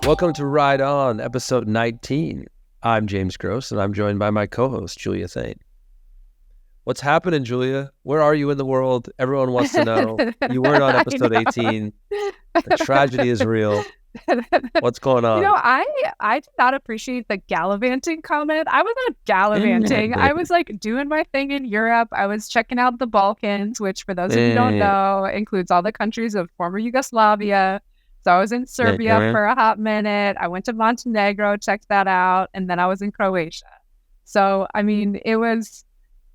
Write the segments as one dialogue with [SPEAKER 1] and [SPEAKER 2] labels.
[SPEAKER 1] Welcome to Ride On, episode 19. I'm James Gross, and I'm joined by my co-host, Julia Thane. What's happening, Julia? Where are you in the world? Everyone wants to know. You weren't on episode 18. The tragedy is real. What's going on?
[SPEAKER 2] I did not appreciate the gallivanting comment. I was not gallivanting. I was like doing my thing in Europe. I was checking out the Balkans, which for those of you who don't know, includes all the countries of former Yugoslavia. So I was in Serbia for a hot minute. I went to Montenegro, checked that out, and then I was in Croatia. So, I mean, it was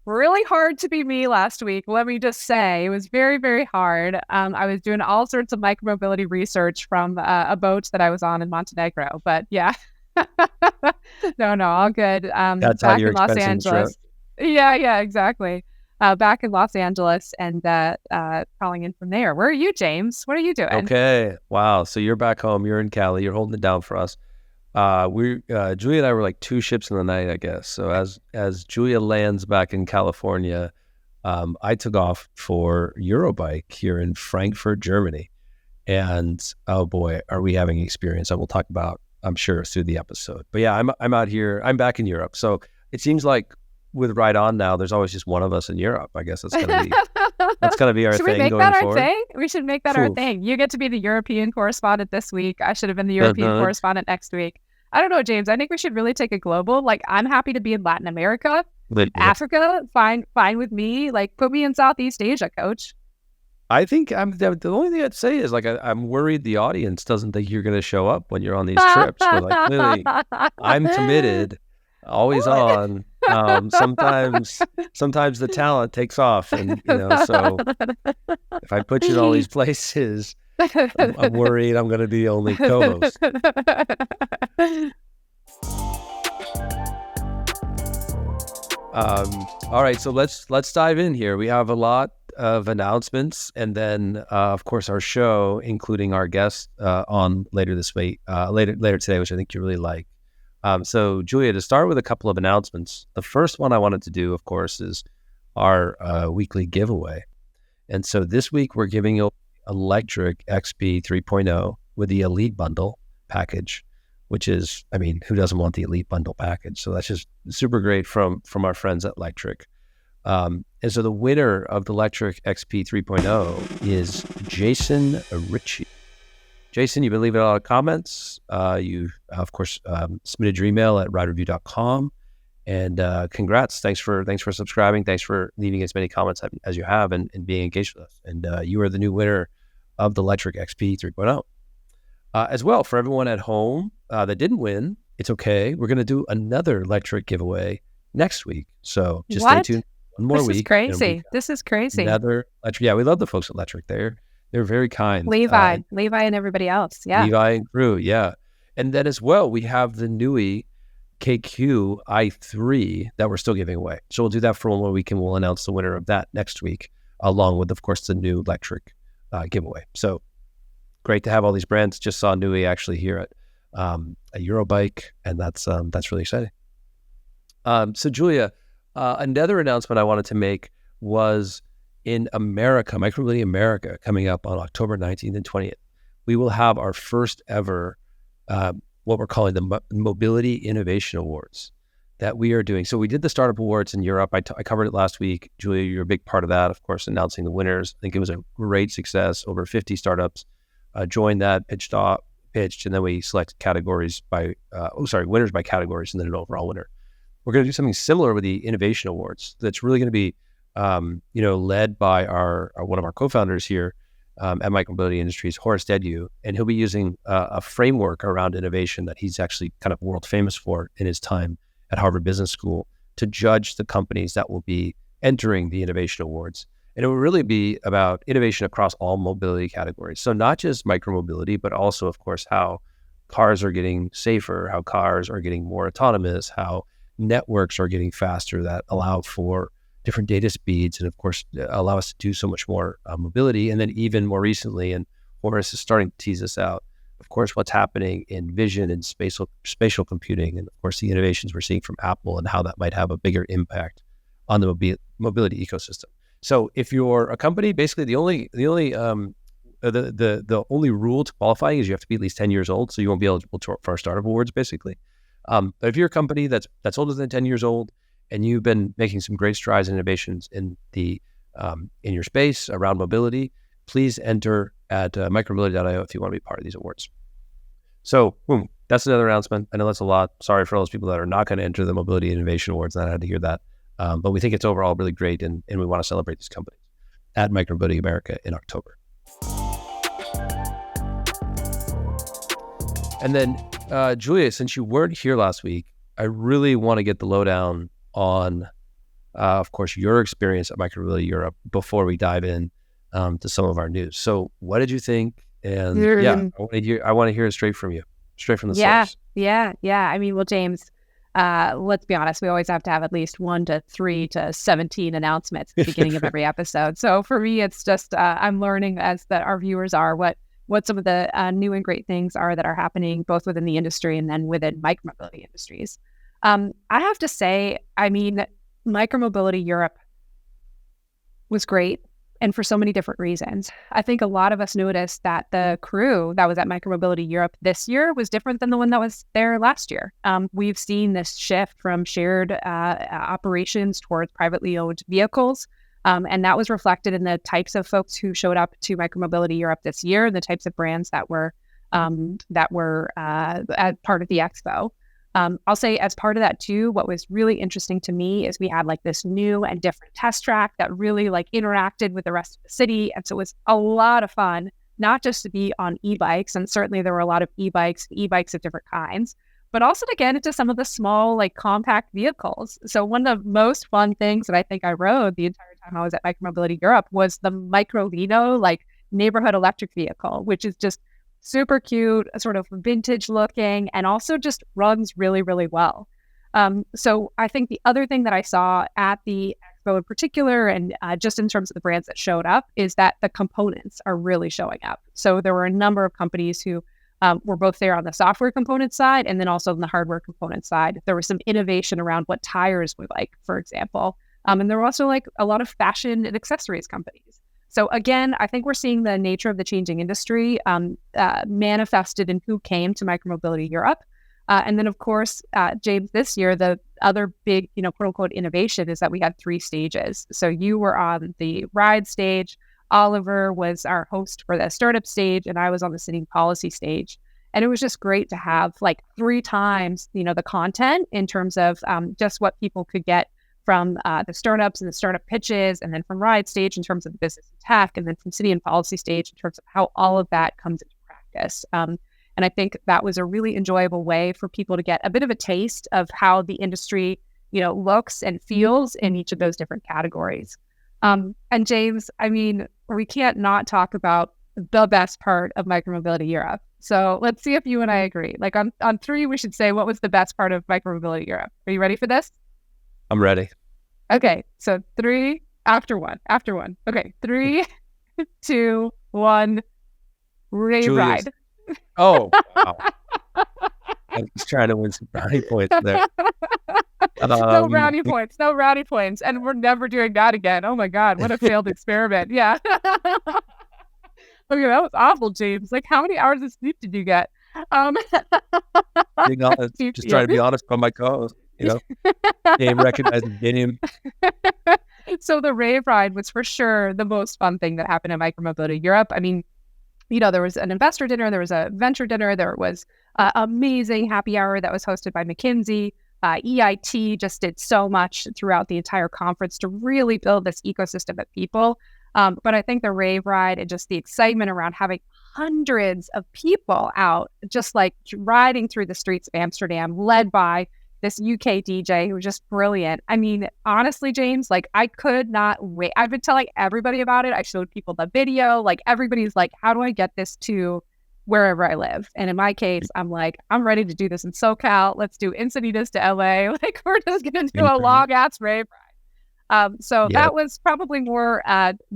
[SPEAKER 2] really hard to be me last week. Let me just say, it was very, very hard. I was doing all sorts of micromobility research from a boat that I was on in Montenegro. But yeah, no, all good.
[SPEAKER 1] That's
[SPEAKER 2] back
[SPEAKER 1] how
[SPEAKER 2] in Los Angeles. Yeah, exactly. Back in Los Angeles and calling in from there. Where are you, James? What are you doing?
[SPEAKER 1] Okay. Wow. So you're back home. You're in Cali. You're holding it down for us. Julia and I were like two ships in the night, I guess. So as Julia lands back in California, I took off for Eurobike here in Frankfurt, Germany. And oh boy, are we having experience I will talk about, I'm sure, through the episode. But yeah, I'm out here. I'm back in Europe. So it seems like with Ride On now, there's always just one of us in Europe. I guess that's gonna be our thing going forward.
[SPEAKER 2] We should make that our thing. You get to be the European correspondent this week. I should have been the European correspondent next week. I don't know, James. I think we should really take a global. Like, I'm happy to be in Latin America, Africa. Fine with me. Like, put me in Southeast Asia, Coach.
[SPEAKER 1] I think the only thing I'd say is, like, I'm worried the audience doesn't think you're going to show up when you're on these trips. But, like, clearly, I'm committed, always on. Sometimes the talent takes off, and so if I put you in all these places, I'm worried I'm going to be the only co-host. All right, so let's dive in here. We have a lot of announcements, and then of course our show, including our guest on later this week, later today, which I think you really like. So Julia, to start with a couple of announcements, the first one I wanted to do, of course, is our weekly giveaway. And so this week we're giving you electric XP 3.0 with the Elite Bundle package, which is, I mean, who doesn't want the Elite Bundle package? So that's just super great from our friends at Electric. And so the winner of the Electric XP 3.0 is Jason Ritchie. Jason, you've been leaving a lot of comments. You, of course, submitted your email at ridereview.com. And congrats. Thanks for subscribing. Thanks for leaving as many comments as you have and being engaged with us. And you are the new winner of the Electric XP 3.0. As well, for everyone at home that didn't win, it's okay. We're going to do another Electric giveaway next week. So just stay tuned. One more week.
[SPEAKER 2] This is crazy.
[SPEAKER 1] Another Electric. Yeah, we love the folks at Electric. They're very kind.
[SPEAKER 2] Levi and everybody else. Yeah.
[SPEAKER 1] Levi and crew. Yeah. And then as well, we have the Nui KQ i3 that we're still giving away. So we'll do that for one more week, and we'll announce the winner of that next week, along with, of course, the new Electric giveaway. So great to have all these brands. Just saw Nui actually here at Eurobike, and that's really exciting. So Julia, another announcement I wanted to make was in America, Micromobility America, coming up on October 19th and 20th. We will have our first ever what we're calling the Mobility Innovation Awards that we are doing. So we did the Startup Awards in Europe. I covered it last week. Julia, you're a big part of that, of course, announcing the winners. I think it was a great success. Over 50 startups joined that, pitched, and then we selected categories by, winners by categories, and then an overall winner. We're going to do something similar with the Innovation Awards. That's really going to be, led by our one of our co-founders here at Micromobility Industries, Horace Dediu, and he'll be using a framework around innovation that he's actually kind of world famous for in his time at Harvard Business School to judge the companies that will be entering the Innovation Awards. And it will really be about innovation across all mobility categories. So not just micromobility, but also, of course, how cars are getting safer, how cars are getting more autonomous, how networks are getting faster that allow for different data speeds, and of course, allow us to do so much more mobility. And then even more recently, and Horace is starting to tease this out, of course, what's happening in vision and spatial computing, and of course, the innovations we're seeing from Apple and how that might have a bigger impact on the mobility ecosystem. So if you're a company, basically the only the only rule to qualifying is you have to be at least 10 years old, so you won't be eligible for our startup awards, basically. But if you're a company that's older than 10 years old and you've been making some great strides and innovations in your space around mobility, please enter at micromobility.io if you want to be part of these awards. So, boom, that's another announcement. I know that's a lot. Sorry for all those people that are not going to enter the Mobility Innovation Awards. I had to hear that. But we think it's overall really great, and we want to celebrate these companies at Micromobility America in October. And then, Julia, since you weren't here last week, I really want to get the lowdown on, of course, your experience at Micromobility Europe before we dive in to some of our news. So what did you think? And I want to hear it straight from you, straight from the source.
[SPEAKER 2] Yeah. I mean, well, James, let's be honest. We always have to have at least 1 to 3 to 17 announcements at the beginning of every episode. So for me, it's just I'm learning as that our viewers are what some of the new and great things are that are happening both within the industry and then within micromobility industries. I have to say, I mean, Micromobility Europe was great. And for so many different reasons. I think a lot of us noticed that the crew that was at Micromobility Europe this year was different than the one that was there last year. We've seen this shift from shared operations towards privately owned vehicles. And that was reflected in the types of folks who showed up to Micromobility Europe this year, and the types of brands that were as part of the expo. I'll say as part of that too, what was really interesting to me is we had like this new and different test track that really like interacted with the rest of the city. And so it was a lot of fun, not just to be on e-bikes, and certainly there were a lot of e-bikes of different kinds, but also to get into some of the small, like compact vehicles. So one of the most fun things that I think I rode the entire time I was at Micromobility Europe was the Microlino, like neighborhood electric vehicle, which is just super cute, sort of vintage looking, and also just runs really, really well. So I think the other thing that I saw at the expo in particular, and just in terms of the brands that showed up, is that the components are really showing up. So there were a number of companies who were both there on the software component side and then also on the hardware component side. There was some innovation around what tires we like, for example. And there were also like a lot of fashion and accessories companies. So again, I think we're seeing the nature of the changing industry manifested in who came to Micromobility Europe. And then, of course, James, this year, the other big, quote unquote, innovation is that we had 3 stages. So you were on the ride stage, Oliver was our host for the startup stage, and I was on the city policy stage. And it was just great to have like 3 times, the content in terms of just what people could get from the startups and the startup pitches, and then from ride stage in terms of the business and tech, and then from city and policy stage in terms of how all of that comes into practice. And I think that was a really enjoyable way for people to get a bit of a taste of how the industry, looks and feels in each of those different categories. And James, I mean, we can't not talk about the best part of Micromobility Europe. So let's see if you and I agree. Like on 3, we should say what was the best part of Micromobility Europe. Are you ready for this?
[SPEAKER 1] I'm ready.
[SPEAKER 2] Okay, so 3 after one. Okay, 3, 2, 1. Rave ride.
[SPEAKER 1] Oh, wow. I'm just trying to win some brownie points there.
[SPEAKER 2] No brownie points. And we're never doing that again. Oh my God, what a failed experiment. Yeah. Okay, that was awful, James. Like, how many hours of sleep did you get?
[SPEAKER 1] Being honest, just trying to be honest about my co-host. Game recognizing game.
[SPEAKER 2] So the rave ride was for sure the most fun thing that happened at Micromobility Europe. I mean, there was an investor dinner, there was a venture dinner, there was an amazing happy hour that was hosted by McKinsey. EIT just did so much throughout the entire conference to really build this ecosystem of people. But I think the rave ride and just the excitement around having hundreds of people out, just like riding through the streets of Amsterdam, led by this UK DJ who was just brilliant. I mean, honestly, James, like I could not wait. I've been telling everybody about it. I showed people the video. Like everybody's like, how do I get this to wherever I live? And in my case, I'm like, I'm ready to do this in SoCal. Let's do Encinitas to LA. Like we're just going to do a long ass rave ride. That was probably more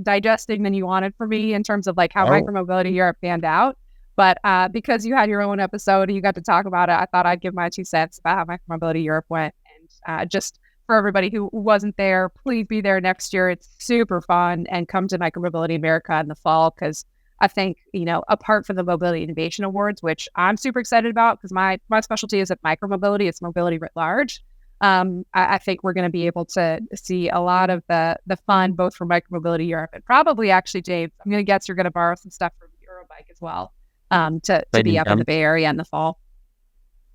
[SPEAKER 2] digesting than you wanted for me in terms of like how Micromobility Europe panned out. But because you had your own episode and you got to talk about it, I thought I'd give my 2 cents about how Micromobility Europe went. And just for everybody who wasn't there, please be there next year. It's super fun. And come to Micromobility America in the fall because I think, apart from the Mobility Innovation Awards, which I'm super excited about because my specialty is at micromobility, it's mobility writ large. I think we're going to be able to see a lot of the fun, both for Micromobility Europe and probably actually, James, I'm going to guess you're going to borrow some stuff from Eurobike as well to be up in the Bay Area in the fall.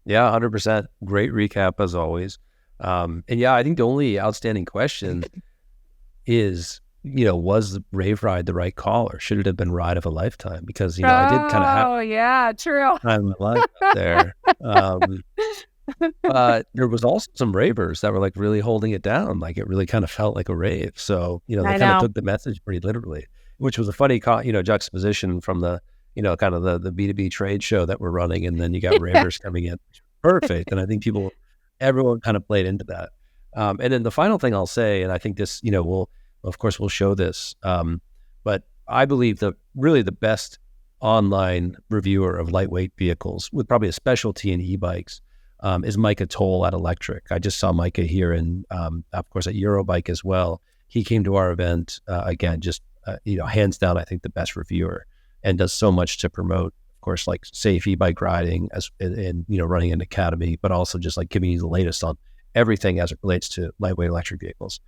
[SPEAKER 1] Yeah, 100%. Great recap as always. And yeah, I think the only outstanding question is, was the rave ride the right call, or should it have been ride of a lifetime? Because, I did kind of have...
[SPEAKER 2] Oh, yeah, true.
[SPEAKER 1] time of my life out there. But there was also some ravers that were like really holding it down. Like it really kind of felt like a rave. So, they kind of took the message pretty literally, which was a funny, juxtaposition from the, kind of the B2B trade show that we're running. And then you got ravers coming in. Perfect. And I think everyone kind of played into that. And then the final thing I'll say, and I think this, we'll show this. But I believe really the best online reviewer of lightweight vehicles, with probably a specialty in e-bikes, is Micah Toll at Electric. I just saw Micah here, and of course at Eurobike as well. He came to our event again, just hands down, I think the best reviewer, and does so much to promote, of course, like safe e-bike riding and running an academy, but also just like giving you the latest on everything as it relates to lightweight electric vehicles.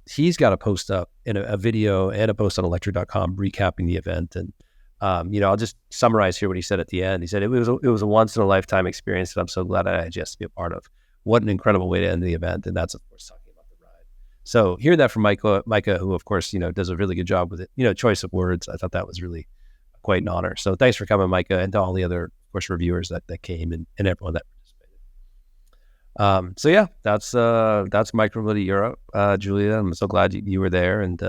[SPEAKER 1] He's got a post up in a video and a post on electric.com recapping the event. And, I'll just summarize here what he said at the end. He said, it was a once in a lifetime experience that I'm so glad I had just to be a part of. What an incredible way to end the event. And that's, of course, talking about the ride. So hearing that from Micah, who, of course, does a really good job with it, choice of words. I thought that was really quite an honor. So thanks for coming, Micah, and to all the other, of course, reviewers that came and everyone that participated. So yeah, that's Micromobility Europe. Julia, I'm so glad you were there, and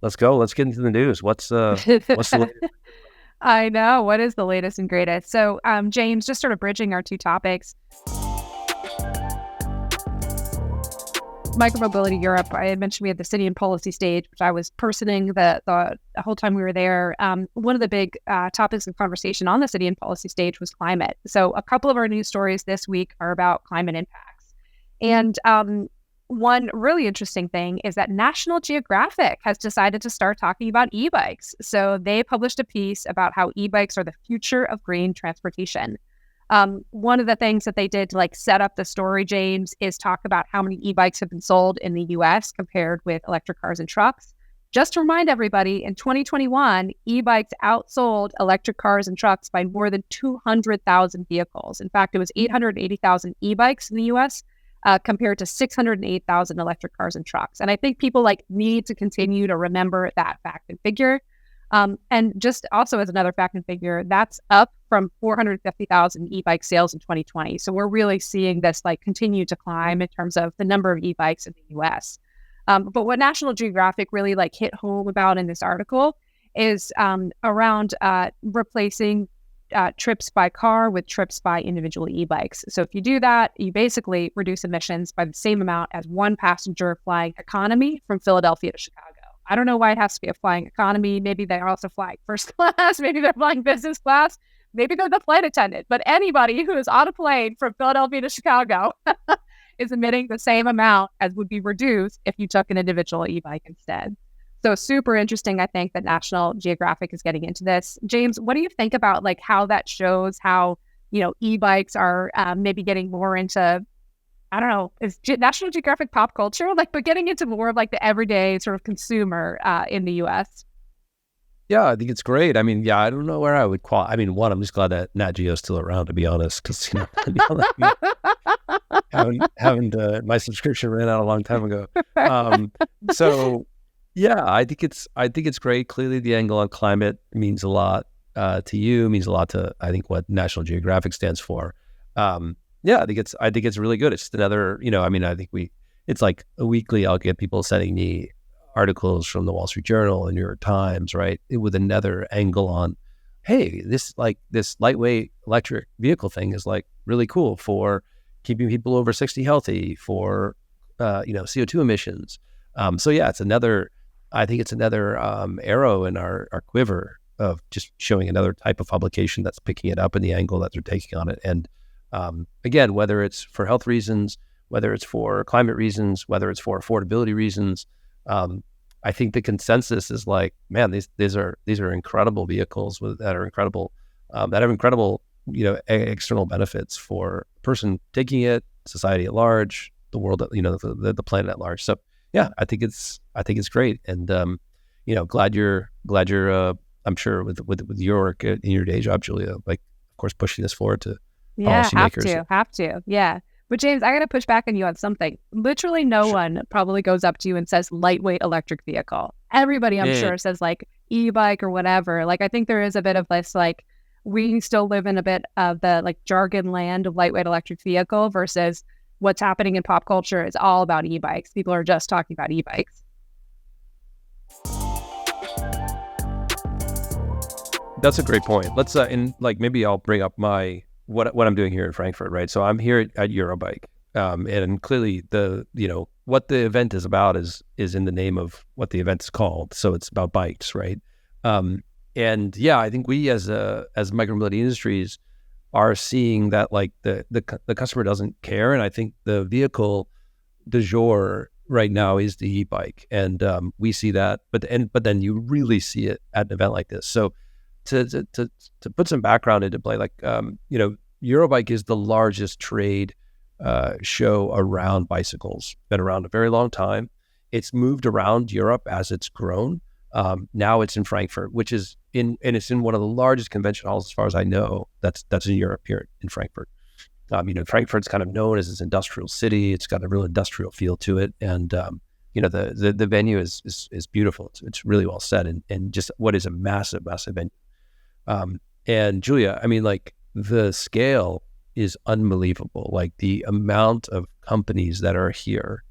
[SPEAKER 1] let's go. Let's get into the news. What's the latest?
[SPEAKER 2] I know. What is the latest and greatest? So, James, just sort of bridging our two topics. Micromobility Europe, I had mentioned we had the city and policy stage, which I was personing the whole time we were there. One of the big topics of conversation on the city and policy stage was climate. So a couple of our news stories this week are about climate impacts. And one really interesting thing is that National Geographic has decided to start talking about e-bikes. So they published a piece about how e-bikes are the future of green transportation. One of the things that they did to set up the story, James, is talk about how many e-bikes have been sold in the US compared with electric cars and trucks. Just to remind everybody, in 2021, e-bikes outsold electric cars and trucks by more than 200,000 vehicles. In fact, it was 880,000 e-bikes in the US compared to 608,000 electric cars and trucks. And I think people need to continue to remember that fact and figure. And just also as another fact and figure, that's up from 450,000 e-bike sales in 2020. So we're really seeing this continue to climb in terms of the number of e-bikes in the US. But what National Geographic really hit home about in this article is around replacing trips by car with trips by individual e-bikes. So if you do that, you basically reduce emissions by the same amount as one passenger flying economy from Philadelphia to Chicago. I don't know why it has to be a flying economy. Maybe they're also flying first class. Maybe they're flying business class. Maybe they're the flight attendant. But anybody who is on a plane from Philadelphia to Chicago is emitting the same amount as would be reduced if you took an individual e-bike instead. So super interesting, I think, that National Geographic is getting into this. James, what do you think about how that shows how, e-bikes are maybe getting more into, I don't know, is National Geographic pop culture? But getting into more of the everyday sort of consumer in the US?
[SPEAKER 1] Yeah, I think it's great. I mean, I don't know where I would call. I mean, one, I'm just glad that Nat Geo is still around, to be honest, because my subscription ran out a long time ago. So yeah, I think it's great. Clearly, the angle on climate means a lot to you. Means a lot to, I think, what National Geographic stands for. Yeah, I think it's really good. It's just another, I think it's like a weekly, I'll get people sending me articles from the Wall Street Journal and New York Times, right? With another angle on, hey, this lightweight electric vehicle thing is really cool for keeping people over 60 healthy, for, CO2 emissions. So yeah, I think it's another arrow in our quiver of just showing another type of publication that's picking it up and the angle that they're taking on it. And again, whether it's for health reasons, whether it's for climate reasons, whether it's for affordability reasons, I think the consensus is like, man, these are incredible vehicles that are incredible, that have incredible, external benefits for the person taking it, society at large, the world, the planet at large. So yeah, I think it's great, and glad you're I'm sure with your work in your day job, Julia, like of course pushing this forward to policymakers.
[SPEAKER 2] Have to. Yeah. But James, I got to push back on you on something. Literally no one probably goes up to you and says lightweight electric vehicle. Everybody, I'm sure, says like e-bike or whatever. Like, I think there is a bit of this, like, we still live in a bit of the like jargon land of lightweight electric vehicle versus what's happening in pop culture is all about e-bikes. People are just talking about e-bikes.
[SPEAKER 1] That's a great point. Let's maybe I'll bring up what I'm doing here in Frankfurt, right? So I'm here at Eurobike, and clearly what the event is about is in the name of what the event is called. So it's about bikes, right? And yeah, I think we as Micromobility Industries are seeing that like the customer doesn't care, and I think the vehicle du jour right now is the e-bike, and we see that, but then you really see it at an event like this. So to put some background into play, like Eurobike is the largest trade show around bicycles. Been around a very long time. It's moved around Europe as it's grown. Now it's in Frankfurt, which is it's in one of the largest convention halls as far as I know. That's in Europe here in Frankfurt. Frankfurt's kind of known as this industrial city. It's got a real industrial feel to it, and the venue is beautiful. It's really well set, and just what is a massive venue. And Julia, I mean, like the scale is unbelievable. Like the amount of companies that are here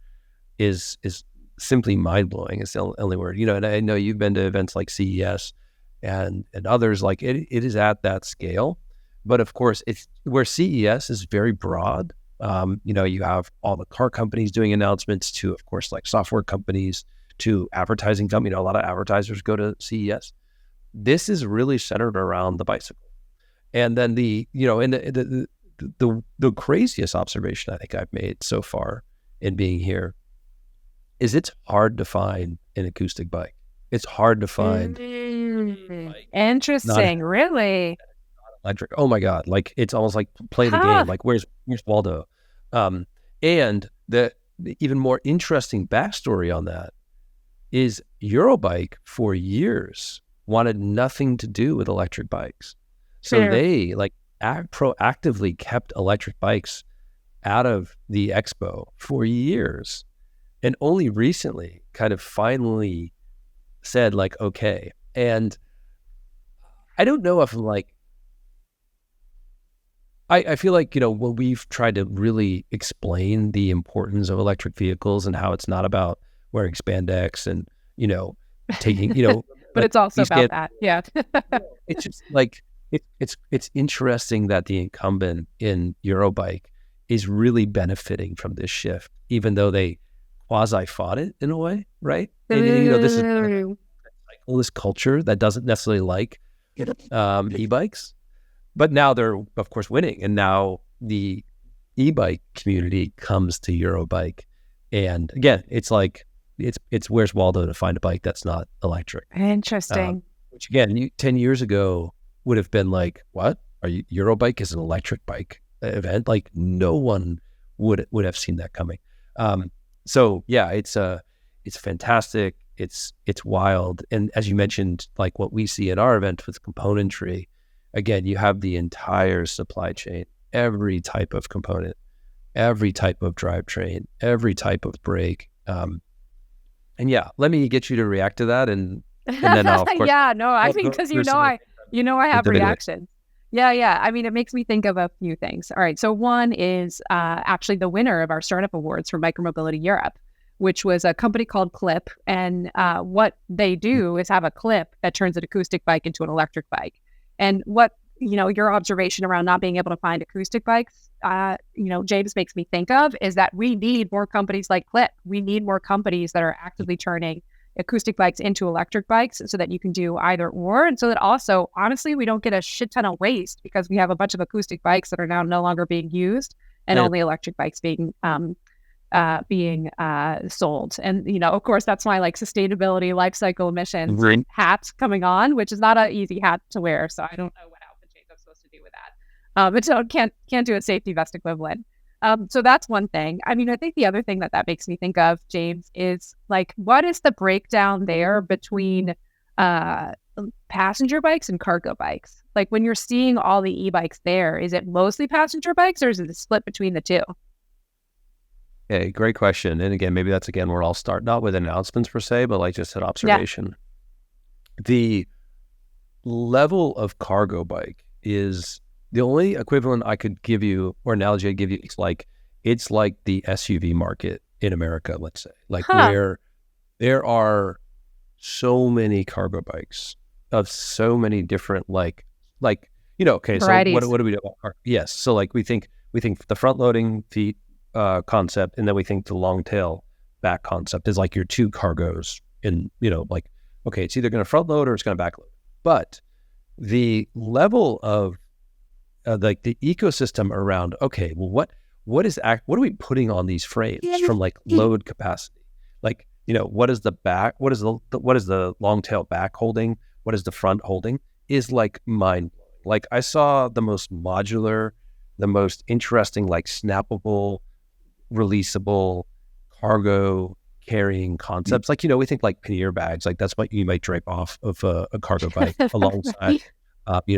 [SPEAKER 1] is simply mind blowing. It's the only word, and I know you've been to events like CES and others. Like it is at that scale, but of course it's where CES is very broad. You have all the car companies doing announcements to, of course, like software companies to advertising companies. A lot of advertisers go to CES. This is really centered around the bicycle. And then the craziest observation I think I've made so far in being here is it's hard to find an acoustic bike. It's hard to find.
[SPEAKER 2] Interesting, really?
[SPEAKER 1] Electric. Oh my God. Like it's almost like play the game. Like where's Waldo? And the even more interesting backstory on that is Eurobike for years wanted nothing to do with electric bikes. So they like proactively kept electric bikes out of the expo for years, and only recently kind of finally said like, okay. And I don't know if like, I feel like, when we've tried to really explain the importance of electric vehicles and how it's not about wearing spandex and, taking,
[SPEAKER 2] but it's also about that. Yeah.
[SPEAKER 1] It's just like, it's interesting that the incumbent in Eurobike is really benefiting from this shift, even though they quasi fought it in a way, right? And this is this culture that doesn't necessarily like e-bikes, but now they're of course winning, and now the e-bike community comes to Eurobike, and again, it's like it's where's Waldo to find a bike that's not electric.
[SPEAKER 2] Interesting.
[SPEAKER 1] Which again, 10 years ago would have been like, what? Eurobike is an electric bike event? Like no one would have seen that coming. So yeah, it's fantastic. It's wild. And as you mentioned, like what we see at our event with componentry, again, you have the entire supply chain, every type of component, every type of drivetrain, every type of brake. And yeah, let me get you to react to that, and then I'll, of course,
[SPEAKER 2] yeah, no, I mean, because I have reactions. Yeah. I mean, it makes me think of a few things. All right. So one is actually the winner of our startup awards for Micromobility Europe, which was a company called Clip. And what they do is have a clip that turns an acoustic bike into an electric bike. And what, your observation around not being able to find acoustic bikes, James, makes me think of is that we need more companies like Clip. We need more companies that are actively turning acoustic bikes into electric bikes so that you can do either or. And so that also, honestly, we don't get a shit ton of waste because we have a bunch of acoustic bikes that are now no longer being used and only electric bikes being being sold. And, of course, that's my like sustainability life cycle emissions
[SPEAKER 1] Right.
[SPEAKER 2] hat coming on, which is not an easy hat to wear. So I don't know what outfit change I'm supposed to do with that. But so can't do a safety vest equivalent. So that's one thing. I mean, I think the other thing that makes me think of, James, is like, what is the breakdown there between passenger bikes and cargo bikes? Like when you're seeing all the e-bikes there, is it mostly passenger bikes or is it a split between the two?
[SPEAKER 1] Okay, great question. And again, maybe that's where I'll start, not with announcements per se, but like just an observation. Yeah. The level of cargo bike is the only equivalent I could give you, or analogy I'd give you, it's like the SUV market in America, let's say, where there are so many cargo bikes of so many different okay,
[SPEAKER 2] varieties.
[SPEAKER 1] So what do we do about cargo? Yes, so like we think the front loading feet concept, and then we think the long tail back concept is like your two cargos in, okay, it's either going to front load or it's going to back load. But the level of like the ecosystem around, okay, well, what are we putting on these frames from like load capacity? Like, what is the back? What is the long tail back holding? What is the front holding? Is like mind blowing. Like I saw the most modular, the most interesting, like snappable, releasable cargo carrying concepts. Like, we think like pannier bags, like that's what you might drape off of a cargo bike alongside,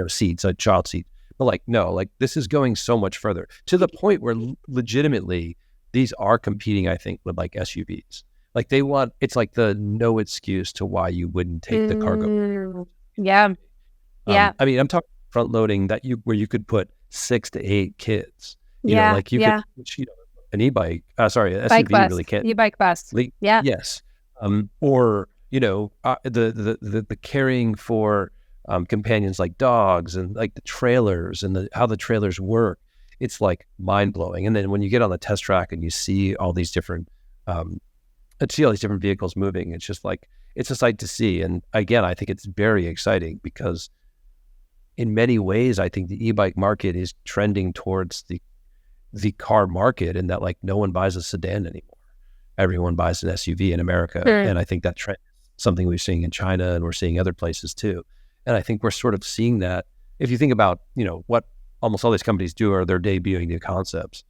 [SPEAKER 1] seats, a child seat. But like, no, like this is going so much further to the point where legitimately these are competing, I think, with like SUVs. Like it's like the no excuse to why you wouldn't take the cargo.
[SPEAKER 2] Yeah. Yeah.
[SPEAKER 1] I mean, I'm talking front loading where you could put 6 to 8 kids. Could, an e-bike, an SUV really can't.
[SPEAKER 2] E-bike bus. Yeah.
[SPEAKER 1] Yes. Or, the carrying for companions like dogs and like the trailers and how the trailers work. It's like mind blowing. And then when you get on the test track and you see all these different, vehicles moving, it's just like, it's a sight to see. And again, I think it's very exciting because in many ways, I think the e-bike market is trending towards the car market, and that like no one buys a sedan anymore. Everyone buys an SUV in America. Sure. And I think that trend is something we're seeing in China and we're seeing other places too. And I think we're sort of seeing that. If you think about, what almost all these companies do are they're debuting new concepts.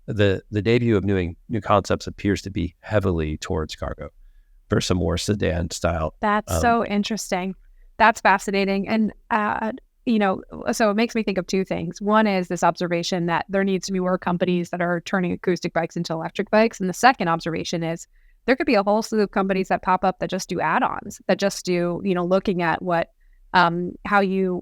[SPEAKER 1] The debut of new concepts appears to be heavily towards cargo versus a more sedan style.
[SPEAKER 2] That's so interesting. That's fascinating. And, so it makes me think of two things. One is this observation that there needs to be more companies that are turning acoustic bikes into electric bikes. And the second observation is there could be a whole slew of companies that pop up that just do add-ons, that just do, looking at what, how you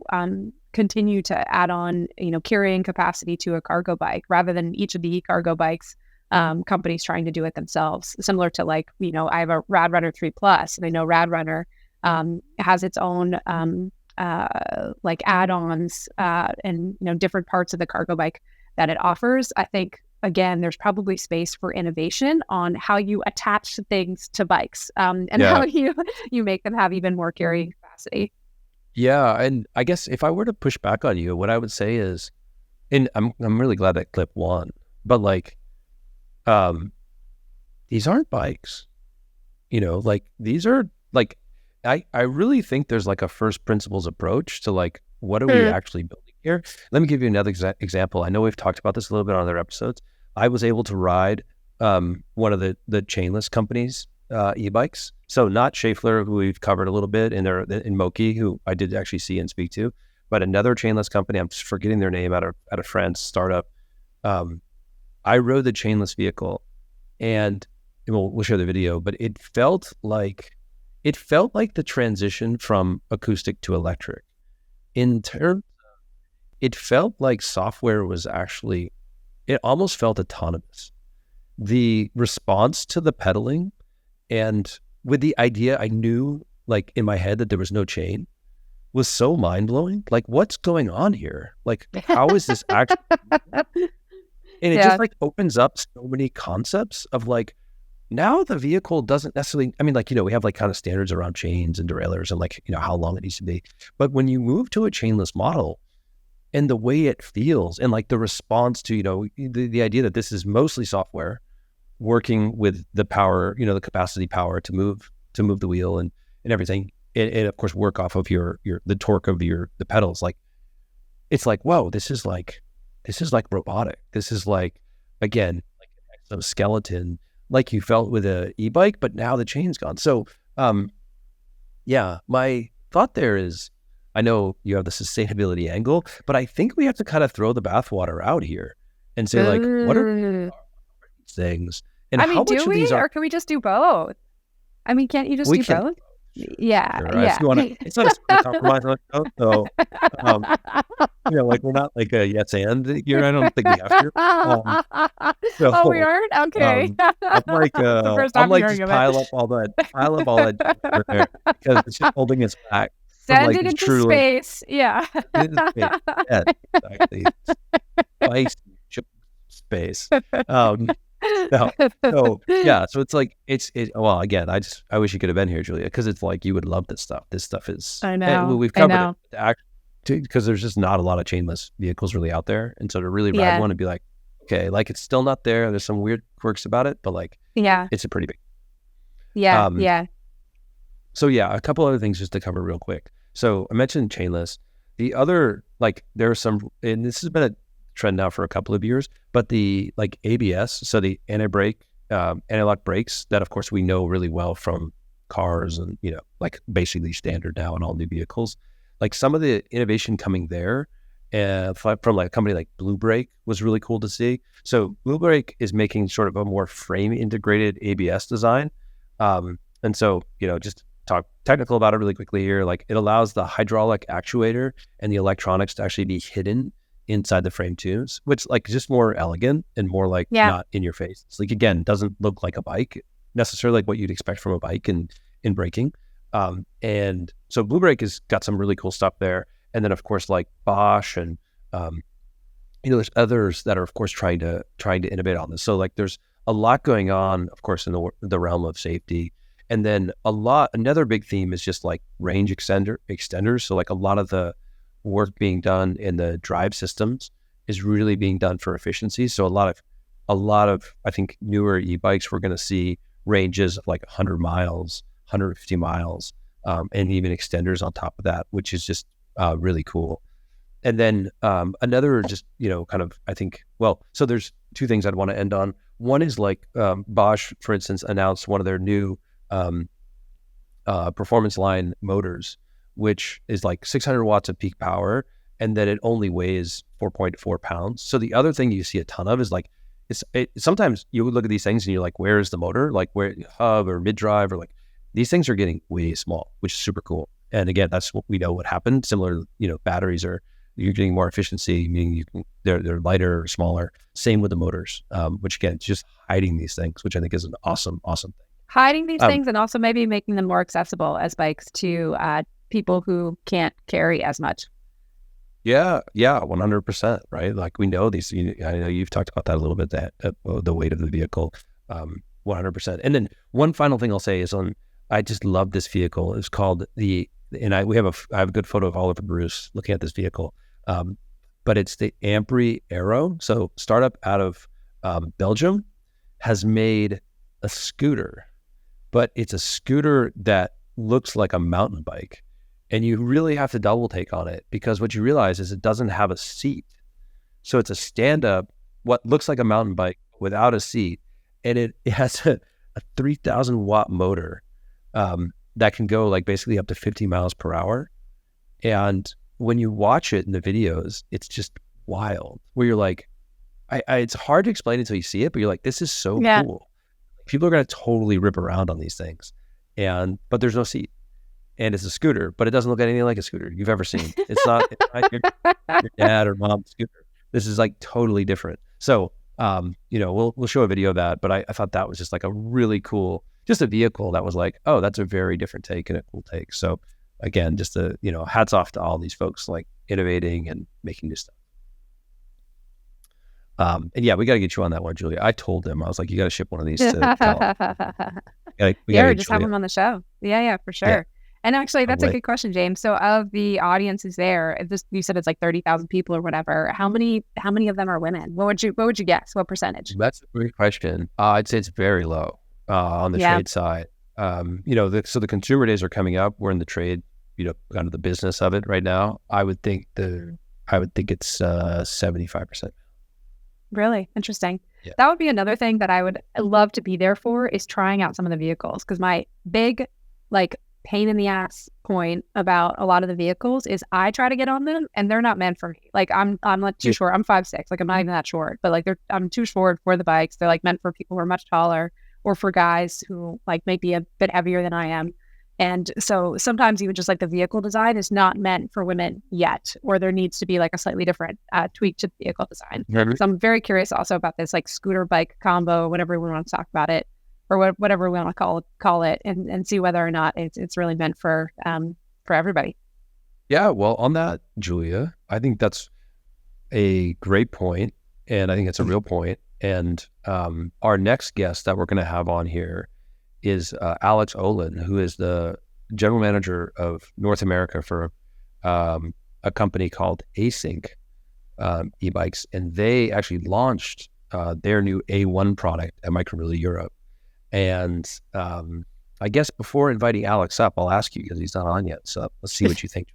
[SPEAKER 2] continue to add on, carrying capacity to a cargo bike rather than each of the e-cargo bikes, companies trying to do it themselves. Similar to like, I have a Rad Runner 3 Plus, and I know Rad Runner has its own like add-ons and different parts of the cargo bike that it offers. I think again, there's probably space for innovation on how you attach things to bikes and how you make them have even more carrying capacity.
[SPEAKER 1] Yeah, and I guess if I were to push back on you, what I would say is, and I'm really glad that clip won, but like, these aren't bikes, like these are like, I really think there's like a first principles approach to like, what are we actually building here? Let me give you another example. I know we've talked about this a little bit on other episodes. I was able to ride one of the chainless companies' e-bikes. So not Schaeffler, who we've covered a little bit, in Moki, who I did actually see and speak to, but another chainless company. I'm just forgetting their name, out of France, startup. I rode the chainless vehicle, and we'll share the video, but it felt like the transition from acoustic to electric. It felt like software was actually, it almost felt autonomous. The response to the pedaling, and with the idea, I knew like in my head that there was no chain, was so mind-blowing. Like, what's going on here? Like, how is this actually? And it just like opens up so many concepts of like, now the vehicle doesn't necessarily, I mean, like, we have like kind of standards around chains and derailleurs and like, how long it needs to be. But when you move to a chainless model and the way it feels and like the response to, the idea that this is mostly software, working with the power, the capacity power to move the wheel and everything, and of course work off of the torque of the pedals. Like, it's like, whoa, this is like robotic. This is like, again, like an exoskeleton, like you felt with a e-bike, but now the chain's gone. So yeah, my thought there is, I know you have the sustainability angle, but I think we have to kind of throw the bathwater out here and say, like, what are these things? And
[SPEAKER 2] I mean,
[SPEAKER 1] how much
[SPEAKER 2] do
[SPEAKER 1] of these
[SPEAKER 2] we,
[SPEAKER 1] are...
[SPEAKER 2] or can we just do both? I mean, can't you just
[SPEAKER 1] We
[SPEAKER 2] do
[SPEAKER 1] can...
[SPEAKER 2] both? Yeah,
[SPEAKER 1] Sure,
[SPEAKER 2] yeah.
[SPEAKER 1] if you want to, it's not a super compromise on it, so like, we're not like a yes and here. I don't think we have to.
[SPEAKER 2] Oh, we aren't? Okay.
[SPEAKER 1] I'm like,
[SPEAKER 2] It's the first time
[SPEAKER 1] just
[SPEAKER 2] hearing of
[SPEAKER 1] pile
[SPEAKER 2] it.
[SPEAKER 1] up all that over there, because it's just holding us back from
[SPEAKER 2] Send
[SPEAKER 1] like
[SPEAKER 2] it into
[SPEAKER 1] truly
[SPEAKER 2] space. Yeah.
[SPEAKER 1] space. Yeah, exactly. Spice space. No. So yeah, so it's like well, again, I wish you could have been here, Julia, because it's like you would love this stuff. This stuff is...
[SPEAKER 2] I know.
[SPEAKER 1] We've covered it because there's just not a lot of chainless vehicles really out there, and so to really ride one and be like, okay, like, it's still not there. There's some weird quirks about it, but like, it's a pretty big...
[SPEAKER 2] Yeah.
[SPEAKER 1] So yeah, a couple other things just to cover real quick. So I mentioned chainless. The other, like, there are some, and this has been a trend now for a couple of years, but the like ABS, so the anti-lock brakes, that of course we know really well from cars and like basically standard now in all new vehicles. Like, some of the innovation coming there from like a company like Blue Brake was really cool to see. So Blue Brake is making sort of a more frame integrated ABS design, and so just talk technical about it really quickly here. Like, it allows the hydraulic actuator and the electronics to actually be hidden inside the frame tubes, which like just more elegant and more like not in your face. It's like, again, doesn't look like a bike necessarily, like what you'd expect from a bike in braking. And so Blue Brake has got some really cool stuff there. And then of course, like Bosch and there's others that are of course trying to innovate on this. So like, there's a lot going on, of course, in the realm of safety. And then another big theme is just like range extenders. So like, a lot of the work being done in the drive systems is really being done for efficiency. So a lot of I think newer e-bikes, we're going to see ranges of like 100 miles, 150 miles, and even extenders on top of that, which is just really cool. And then another just, kind of, I think, so there's two things I'd want to end on. One is like Bosch, for instance, announced one of their new performance line motors, which is like 600 watts of peak power, and then it only weighs 4.4 pounds. So the other thing you see a ton of is like, sometimes you would look at these things and you're like, where is the motor? Like, where hub or mid drive, or like, these things are getting way small, which is super cool. And again, that's what we know what happened. Similar, batteries you're getting more efficiency, meaning they're lighter or smaller. Same with the motors, which again, just hiding these things, which I think is an awesome thing.
[SPEAKER 2] Hiding these things, and also maybe making them more accessible as bikes to people who can't carry as much.
[SPEAKER 1] Yeah, 100%, right? Like, we know these, I know you've talked about that a little bit, that the weight of the vehicle, 100%. And then one final thing I'll say is I just love this vehicle. It's called I have a good photo of Oliver Bruce looking at this vehicle, but it's the Ampri Aero. So startup out of Belgium has made a scooter, but it's a scooter that looks like a mountain bike. And you really have to double take on it, because what you realize is it doesn't have a seat. So it's a stand-up, what looks like a mountain bike without a seat. And it has a 3,000 watt motor that can go like basically up to 50 miles per hour. And when you watch it in the videos, it's just wild, where you're like, it's hard to explain until you see it, but you're like, this is so cool. People are going to totally rip around on these things. But there's no seat. And it's a scooter, but it doesn't look anything like a scooter you've ever seen. It's not your dad or mom's scooter. This is like totally different. So, we'll show a video of that, but I thought that was just like a really cool, just a vehicle that was like, oh, that's a very different take and a cool take. So again, just hats off to all these folks like innovating and making new stuff. And yeah, we got to get you on that one, Julia. I told them, I was like, you got to ship one of these to Cal.
[SPEAKER 2] Or just have them on the show. Yeah, for sure. And actually, that's a
[SPEAKER 1] Wait,
[SPEAKER 2] good question, James. So of the audiences there, you said it's like 30,000 people or whatever. How many of them are women? What would you guess? What percentage?
[SPEAKER 1] that's a great question. I'd say it's very low on the
[SPEAKER 2] Yeah.
[SPEAKER 1] trade side. So the consumer days are coming up. We're in the trade, kind of the business of it right now. I would think it's 75%.
[SPEAKER 2] Really interesting.
[SPEAKER 1] Yeah.
[SPEAKER 2] That would be another thing that I would love to be there for, is trying out some of the vehicles. Because my big like pain in the ass point about a lot of the vehicles is I try to get on them and they're not meant for me. Like I'm not too short. I'm 5'6". Like I'm not even that short, but like I'm too short for the bikes. They're like meant for people who are much taller, or for guys who like might be a bit heavier than I am. And so sometimes even just like the vehicle design is not meant for women yet, or there needs to be like a slightly different tweak to the vehicle design. So I'm very curious also about this like scooter bike combo, whatever we want to talk about it, or whatever we want to call it, and see whether or not it's really meant for everybody.
[SPEAKER 1] Yeah. Well, on that, Julia, I think that's a great point, and I think it's a real point. And our next guest that we're going to have on here is Alex Olin, who is the general manager of North America for a company called Async e-bikes, and they actually launched their new A1 product at Micromobility Europe. And I guess before inviting Alex up, I'll ask you, because he's not on yet. So let's see what you think.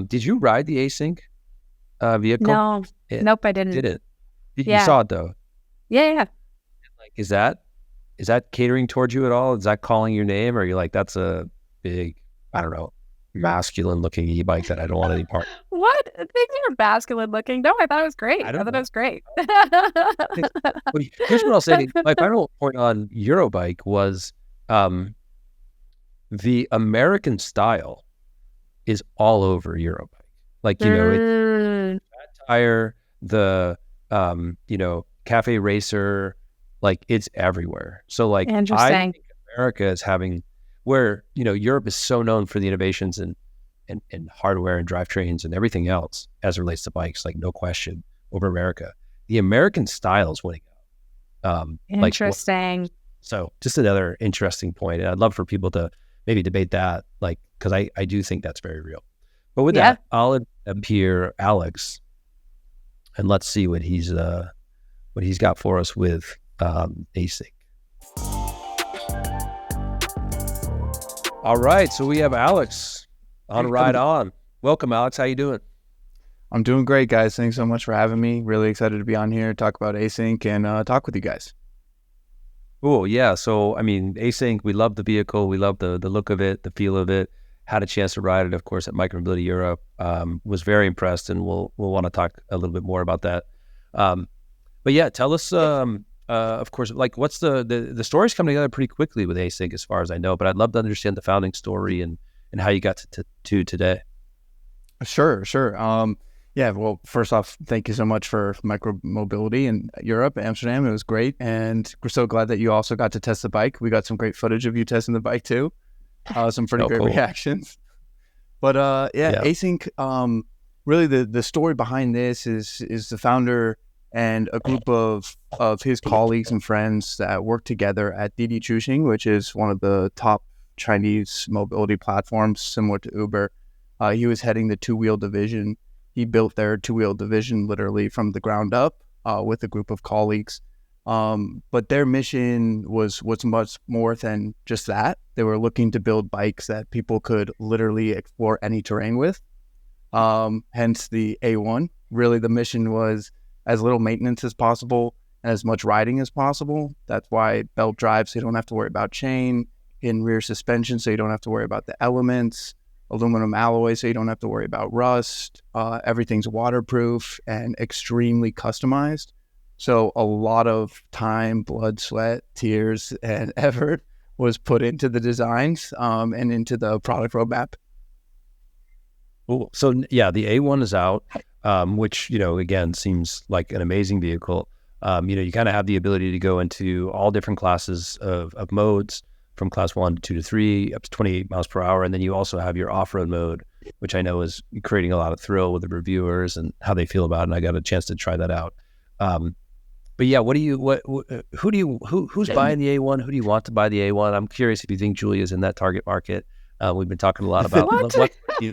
[SPEAKER 1] Did you ride the Async vehicle?
[SPEAKER 2] No, nope, I didn't.
[SPEAKER 1] Didn't. You
[SPEAKER 2] Yeah.
[SPEAKER 1] saw it though.
[SPEAKER 2] Yeah.
[SPEAKER 1] Like, is that catering towards you at all? Is that calling your name, or are you like, that's a big, I don't know, masculine looking e-bike that I don't want any part?
[SPEAKER 2] What? Things are masculine looking. No, I thought it was great. I thought it was great.
[SPEAKER 1] Well, here's what I'll say. My final point on Eurobike was the American style is all over Eurobike. Like, it's fat tire, the cafe racer, like it's everywhere. So like I
[SPEAKER 2] Interesting.
[SPEAKER 1] think America is having, where Europe is so known for the innovations and hardware and drivetrains and everything else as it relates to bikes, like no question, over America. The American style is winning out.
[SPEAKER 2] Interesting.
[SPEAKER 1] So just another interesting point. And I'd love for people to maybe debate that, like, because I do think that's very real. But with that, I'll appear Alex, and let's see what he's got for us with Async. All right, so we have Alex on Ride On. Welcome, Alex. How you doing?
[SPEAKER 3] I'm doing great, guys. Thanks so much for having me. Really excited to be on here, talk about Async, and talk with you guys.
[SPEAKER 1] Cool. Yeah. So, I mean, Async, we love the vehicle. We love the look of it, the feel of it. Had a chance to ride it, of course, at Micromobility Europe. Was very impressed, and we'll want to talk a little bit more about that. But yeah, tell us, of course, like what's the story's coming together pretty quickly with Async, as far as I know. But I'd love to understand the founding story and how you got to today.
[SPEAKER 3] Sure. Yeah, well, first off, thank you so much for Micromobility in Europe, Amsterdam. It was great. And we're so glad that you also got to test the bike. We got some great footage of you testing the bike too. Some pretty great reactions. But Async, really the story behind this is the founder and a group of his colleagues and friends that work together at Didi Chuxing, which is one of the top Chinese mobility platforms similar to Uber. He was heading the two-wheel division. He built their two-wheel division literally from the ground up with a group of colleagues. But their mission was much more than just that. They were looking to build bikes that people could literally explore any terrain with. Hence the A1. Really, the mission was as little maintenance as possible and as much riding as possible. That's why belt drive, so you don't have to worry about chain, in rear suspension, so you don't have to worry about the elements, aluminum alloy, so you don't have to worry about rust. Everything's waterproof and extremely customized. So a lot of time, blood, sweat, tears, and effort was put into the designs and into the product roadmap.
[SPEAKER 1] Cool. So yeah, the A1 is out, which, again, seems like an amazing vehicle. You kind of have the ability to go into all different classes of modes, from class 1 to 2 to 3, up to 28 miles per hour. And then you also have your off-road mode, which I know is creating a lot of thrill with the reviewers and how they feel about it. And I got a chance to try that out. But yeah, who's buying the A1? Who do you want to buy the A1? I'm curious if you think Julia's in that target market. We've been talking a lot about
[SPEAKER 2] What?
[SPEAKER 1] you,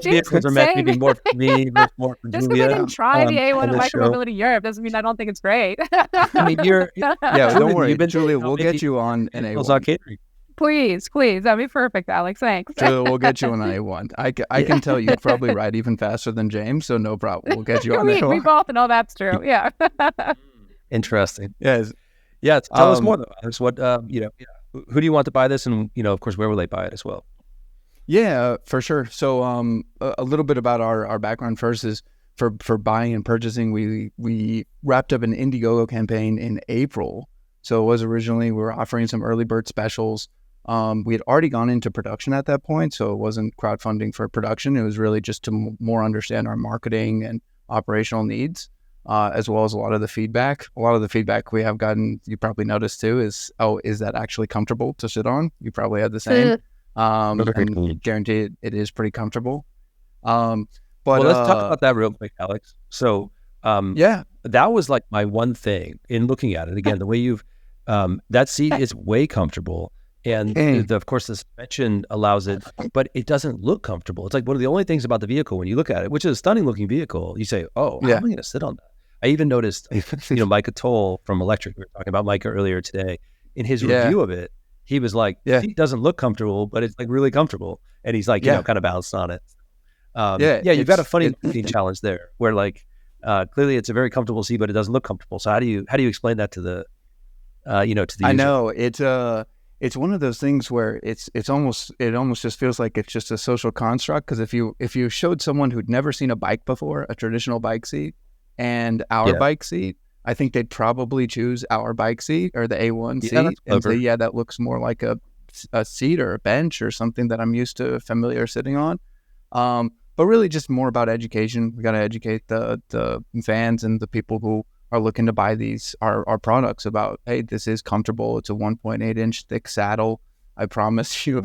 [SPEAKER 2] James
[SPEAKER 1] vehicles are meant to be
[SPEAKER 2] saying
[SPEAKER 1] more for me versus more for
[SPEAKER 2] just because I
[SPEAKER 1] Julia
[SPEAKER 2] didn't try the A1
[SPEAKER 1] on
[SPEAKER 2] at
[SPEAKER 1] this show.
[SPEAKER 2] Micromobility Europe doesn't mean I don't think it's great.
[SPEAKER 1] I mean,
[SPEAKER 3] Yeah,
[SPEAKER 1] Julia,
[SPEAKER 3] don't worry,
[SPEAKER 1] you've been
[SPEAKER 3] Julia. We'll
[SPEAKER 1] maybe
[SPEAKER 3] get you on an
[SPEAKER 1] vehicles on
[SPEAKER 3] A1.
[SPEAKER 1] catering.
[SPEAKER 2] Please, that'd be perfect, Alex. Thanks.
[SPEAKER 3] Julia, we'll get you on an A1. I can tell you probably ride even faster than James, so no problem. We'll get you on
[SPEAKER 2] we
[SPEAKER 3] A1.
[SPEAKER 2] both know that's true. Yeah.
[SPEAKER 1] Interesting.
[SPEAKER 3] Yes.
[SPEAKER 1] Yeah, tell us
[SPEAKER 3] Um,
[SPEAKER 1] more though, Alex. What who do you want to buy this, and of course, where will they buy it as well?
[SPEAKER 3] Yeah, for sure. So a little bit about our background first is for buying and purchasing, we wrapped up an Indiegogo campaign in April. So it was originally, we were offering some early bird specials. We had already gone into production at that point, so it wasn't crowdfunding for production. It was really just to more understand our marketing and operational needs, as well as a lot of the feedback. A lot of the feedback we have gotten, you probably noticed too, is, oh, is that actually comfortable to sit on? You probably had the same. And guarantee it is pretty comfortable. But
[SPEAKER 1] Well, let's talk about that real quick, Alex. So,
[SPEAKER 3] yeah,
[SPEAKER 1] that was like my one thing in looking at it. Again, the way you've that seat is way comfortable, and of course the suspension allows it, but it doesn't look comfortable. It's like one of the only things about the vehicle when you look at it, which is a stunning looking vehicle. You say, "Oh, how am I going to sit on that?" I even noticed, Micah Toll from Electric. We were talking about Micah earlier today. In his review of it, he was like, "The seat doesn't look comfortable, but it's like really comfortable," and he's like, kind of balanced on it. You've got a funny challenge there, where like clearly it's a very comfortable seat, but it doesn't look comfortable. So how do you explain that to the to the user?
[SPEAKER 3] I know it's one of those things where it almost just feels like it's just a social construct. Because if you showed someone who'd never seen a bike before, a traditional bike seat, and our bike seat, I think they'd probably choose our bike seat or the A1 seat and say, that looks more like a seat or a bench or something that I'm used to, familiar sitting on. But really just more about education. We got to educate the fans and the people who are looking to buy our products about, hey, this is comfortable. It's a 1.8 inch thick saddle. I promise you,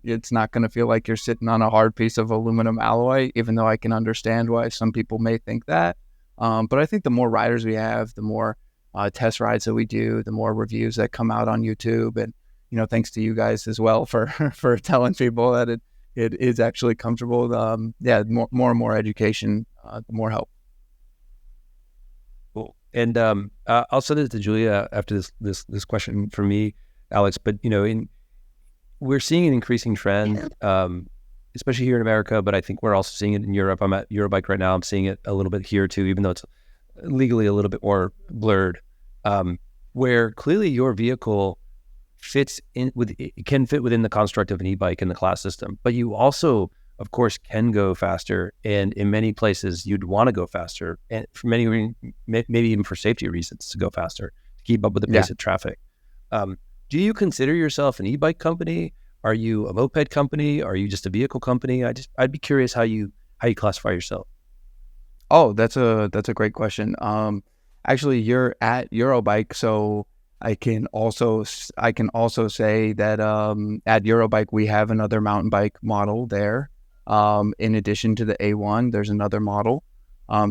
[SPEAKER 3] it's not going to feel like you're sitting on a hard piece of aluminum alloy, even though I can understand why some people may think that. But I think the more riders we have, the more test rides that we do, the more reviews that come out on YouTube. And, thanks to you guys as well for telling people that it is actually comfortable. More and more education, the more help.
[SPEAKER 1] Cool. And I'll send it to Julia after this question for me, Alex. But we're seeing an increasing trend, especially here in America. But I think we're also seeing it in Europe. I'm at Eurobike right now. I'm seeing it a little bit here too, even though it's legally a little bit more blurred. Where clearly your vehicle can fit within the construct of an e-bike in the class system, but you also, of course, can go faster, and in many places you'd want to go faster, and for maybe even for safety reasons to go faster to keep up with the pace of traffic. Do you consider yourself an e-bike company? Are you a moped company? Are you just a vehicle company? I'd be curious how you classify yourself.
[SPEAKER 3] Oh, that's a great question. Actually, you're at Eurobike, so I can also say that at Eurobike we have another mountain bike model there. In addition to the A1, there's another model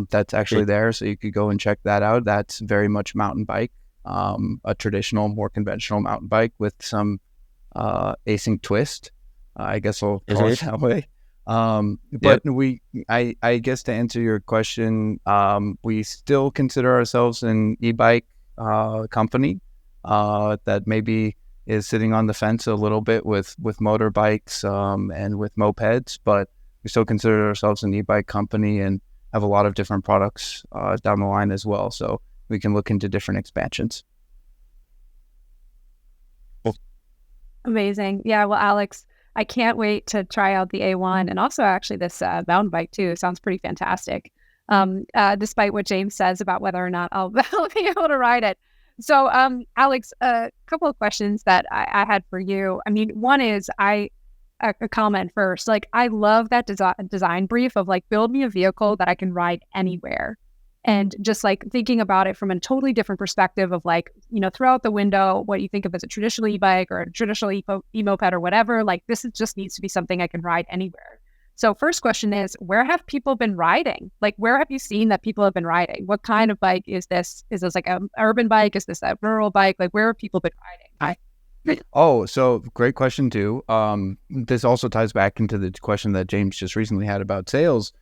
[SPEAKER 3] that's actually there, so you could go and check that out. That's very much mountain bike, a traditional, more conventional mountain bike with some Async twist. I guess I'll call it that way. But I guess to answer your question, we still consider ourselves an e-bike company that maybe is sitting on the fence a little bit with motorbikes and with mopeds, but we still consider ourselves an e-bike company and have a lot of different products down the line as well. So we can look into different expansions.
[SPEAKER 2] Amazing. Yeah. Well, Alex, I can't wait to try out the A1 and also actually this mountain bike too. Sounds pretty fantastic. Despite what James says about whether or not I'll be able to ride it. So, Alex, a couple of questions that I had for you. I mean, one is a comment first. Like, I love that design brief of like, build me a vehicle that I can ride anywhere. And just like thinking about it from a totally different perspective of like, throw out the window what you think of as a traditional e-bike or a traditional e-moped or whatever. Like, just needs to be something I can ride anywhere. So first question is, where have people been riding? Like, where have you seen that people have been riding? What kind of bike is this? Is this like an urban bike? Is this a rural bike? Like, where have people been riding?
[SPEAKER 3] Oh, so great question too. This also ties back into the question that James just recently had about sales.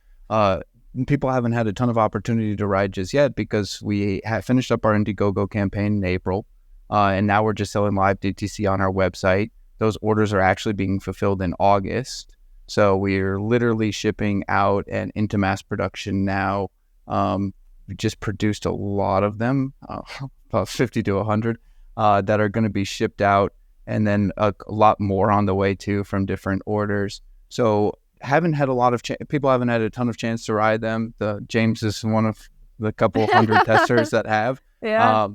[SPEAKER 3] People haven't had a ton of opportunity to ride just yet because we have finished up our Indiegogo campaign in April, and now we're just selling live DTC on our website. Those orders are actually being fulfilled in August, so we're literally shipping out and into mass production now. We just produced a lot of them, about 50 to 100. That are going to be shipped out, and then a lot more on the way too from different orders. So haven't had a lot of people haven't had a ton of chance to ride them. James is one of the couple hundred testers that have.
[SPEAKER 2] Yeah.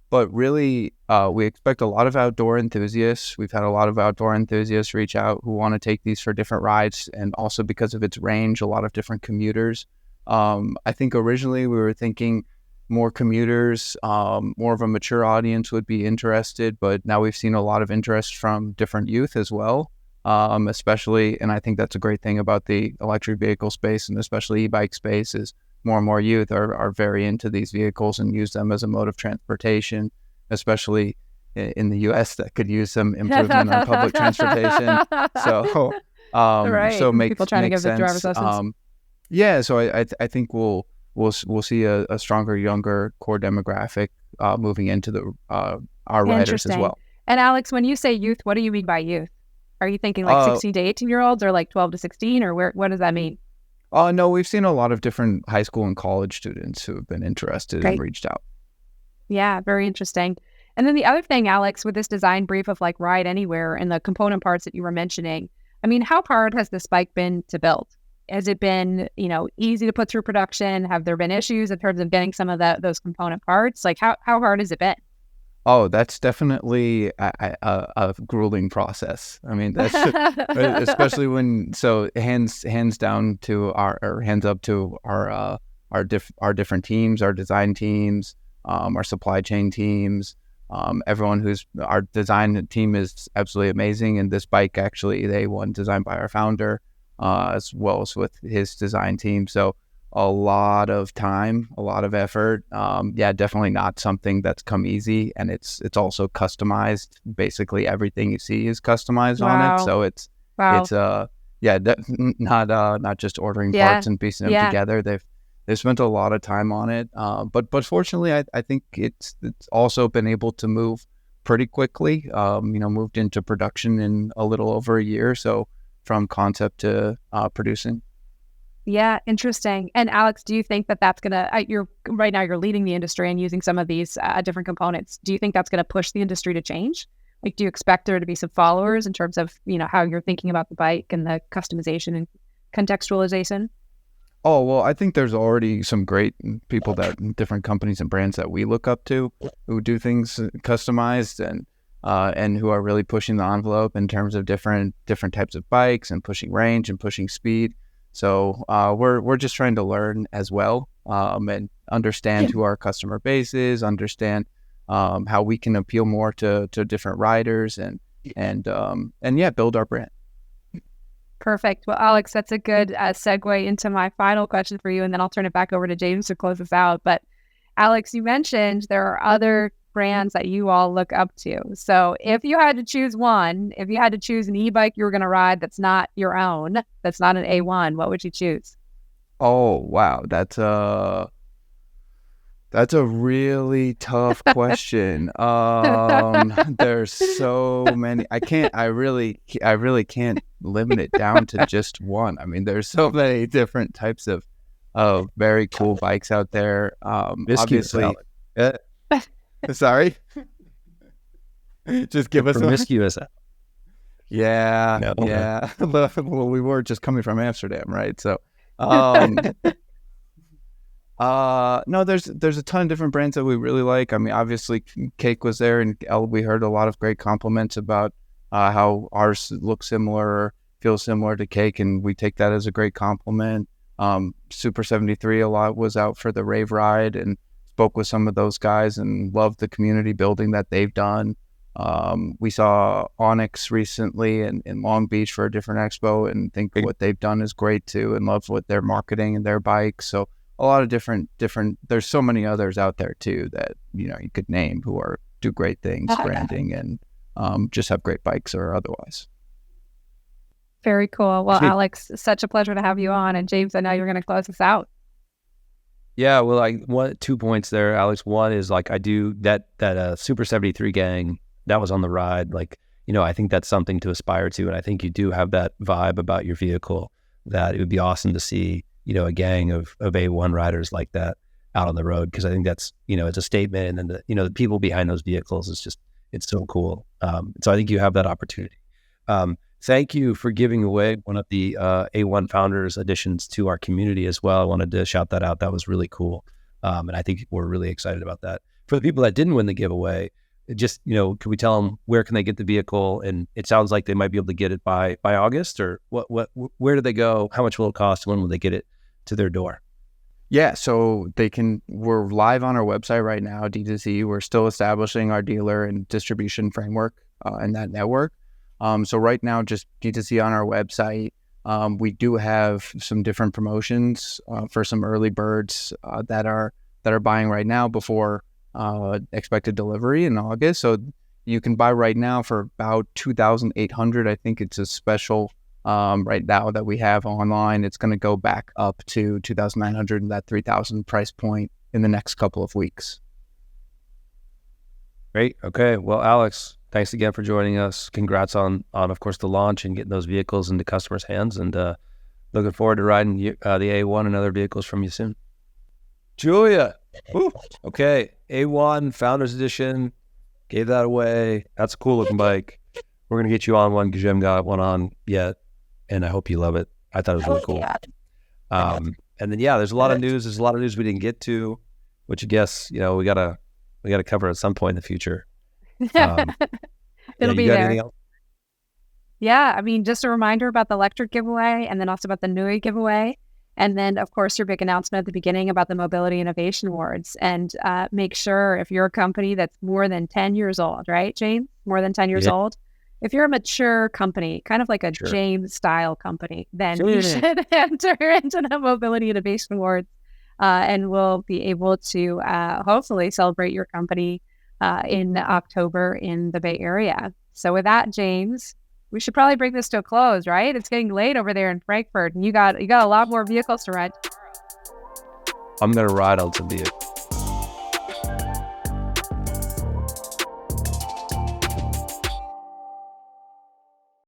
[SPEAKER 3] But really, we expect a lot of outdoor enthusiasts. We've had a lot of outdoor enthusiasts reach out who want to take these for different rides, and also because of its range, a lot of different commuters. I think originally we were thinking more commuters, more of a mature audience would be interested, but now we've seen a lot of interest from different youth as well, especially, and I think that's a great thing about the electric vehicle space, and especially e-bike space, is more and more youth are very into these vehicles and use them as a mode of transportation, especially in the U.S. that could use some improvement on public transportation. So,
[SPEAKER 2] Right.
[SPEAKER 3] so
[SPEAKER 2] People trying to
[SPEAKER 3] makes
[SPEAKER 2] give the driver's
[SPEAKER 3] sense.
[SPEAKER 2] lessons.
[SPEAKER 3] Yeah, so I think we'll see a stronger, younger core demographic moving into our riders as
[SPEAKER 2] Interesting.
[SPEAKER 3] well.
[SPEAKER 2] And Alex, when you say youth, what do you mean by youth? Are you thinking like 16 to 18-year-olds or like 12 to 16, or what does that mean?
[SPEAKER 3] No, we've seen a lot of different high school and college students who have been interested and reached out.
[SPEAKER 2] Yeah, very interesting. And then the other thing, Alex, with this design brief of like Ride Anywhere and the component parts that you were mentioning, I mean, how hard has this bike been to build? Has it been, easy to put through production? Have there been issues in terms of getting some of those component parts? Like how hard has it been?
[SPEAKER 3] Oh, that's definitely a grueling process. I mean, that's especially hands down to hands up to our different teams, our design teams, our supply chain teams, everyone our design team is absolutely amazing. And this bike, actually, they won designed by our founder, as well as with his design team. So a lot of time, a lot of effort. Definitely not something that's come easy. And it's also customized. Basically everything you see is customized on it. So it's not just ordering parts and piecing them together. They've spent a lot of time on it. But fortunately, I think it's also been able to move pretty quickly. Moved into production in a little over a year. So from concept to producing.
[SPEAKER 2] Yeah, interesting. And Alex, do you think that that's gonna? Right now you're leading the industry and using some of these different components. Do you think that's gonna push the industry to change? Like, do you expect there to be some followers in terms of how you're thinking about the bike and the customization and contextualization?
[SPEAKER 3] Oh, well, I think there's already some great people different companies and brands that we look up to who do things customized and who are really pushing the envelope in terms of different types of bikes and pushing range and pushing speed. So we're just trying to learn as well, and understand who our customer base is, understand how we can appeal more to different riders and build our brand.
[SPEAKER 2] Perfect. Well, Alex, that's a good segue into my final question for you, and then I'll turn it back over to James to close us out. But Alex, you mentioned there are other brands that you all look up to. So if you had to choose one, if you had to choose an e-bike you were going to ride that's not your own, that's not an A1, what would you choose?
[SPEAKER 3] Oh, wow. That's a really tough question. There's so many. I really can't limit it down to just one. I mean, there's so many different types of very cool bikes out there. Obviously, sorry. Just give us
[SPEAKER 1] promiscuous.
[SPEAKER 3] Yeah.
[SPEAKER 1] No.
[SPEAKER 3] Yeah. Well, we were just coming from Amsterdam, right? So, no, there's a ton of different brands that we really like. I mean, obviously, Cake was there, and we heard a lot of great compliments about how ours looks similar, feels similar to Cake, and we take that as a great compliment. Super 73 a lot was out for the Rave Ride and spoke with some of those guys and loved the community building that they've done. We saw Onyx recently in Long Beach for a different expo, and think what they've done is great too, and love what they're marketing and their bikes. So a lot of different, there's so many others out there too that, you could name who do great things, branding and just have great bikes or otherwise.
[SPEAKER 2] Very cool. Well, Alex, such a pleasure to have you on. And James, I know you're going to close us out.
[SPEAKER 1] Yeah, well, 2 points there, Alex. One is I do that Super 73 gang that was on the ride. I think that's something to aspire to, and I think you do have that vibe about your vehicle that it would be awesome to see, a gang of A1 riders like that out on the road, because I think that's, it's a statement, and then the people behind those vehicles it's so cool. So I think you have that opportunity. Thank you for giving away one of the A1 Founders editions to our community as well. I wanted to shout that out. That was really cool. And I think we're really excited about that. For the people that didn't win the giveaway, just, can we tell them where can they get the vehicle? And it sounds like they might be able to get it by August, or where do they go? How much will it cost? When will they get it to their door?
[SPEAKER 3] Yeah, so we're live on our website right now, D2C. We're still establishing our dealer and distribution framework and that network. So right now, just D2C on our website. We do have some different promotions for some early birds that are buying right now before expected delivery in August. So you can buy right now for about $2,800. I think it's a special right now that we have online. It's going to go back up to $2,900 and that $3,000 price point in the next couple of weeks.
[SPEAKER 1] Great. Okay. Well, Alex, thanks again for joining us. Congrats on of course the launch and getting those vehicles into customers' hands, and looking forward to riding the A1 and other vehicles from you soon. Julia. Woo. Okay. A1 Founders Edition. Gave that away. That's a cool looking bike. We're going to get you on one because you haven't got one on yet, and I hope you love it. I thought it was really cool. And then, there's a lot of news. There's a lot of news we didn't get to, which I guess, we got to cover at some point in the future.
[SPEAKER 2] It'll be there. Yeah, I mean, just a reminder about the electric giveaway, and then also about the NUI giveaway. And then, of course, your big announcement at the beginning about the Mobility Innovation Awards. And make sure, if you're a company that's more than 10 years old, right, James? More than 10 years old. If you're a mature company, kind of like a James style company, then you should enter into the Mobility Innovation Awards, and we'll be able to hopefully celebrate your company in October in the Bay Area. So with that, James, we should probably bring this to a close, right? It's getting late over there in Frankfurt, and you got a lot more vehicles to ride.
[SPEAKER 1] I'm going to ride on some vehicles.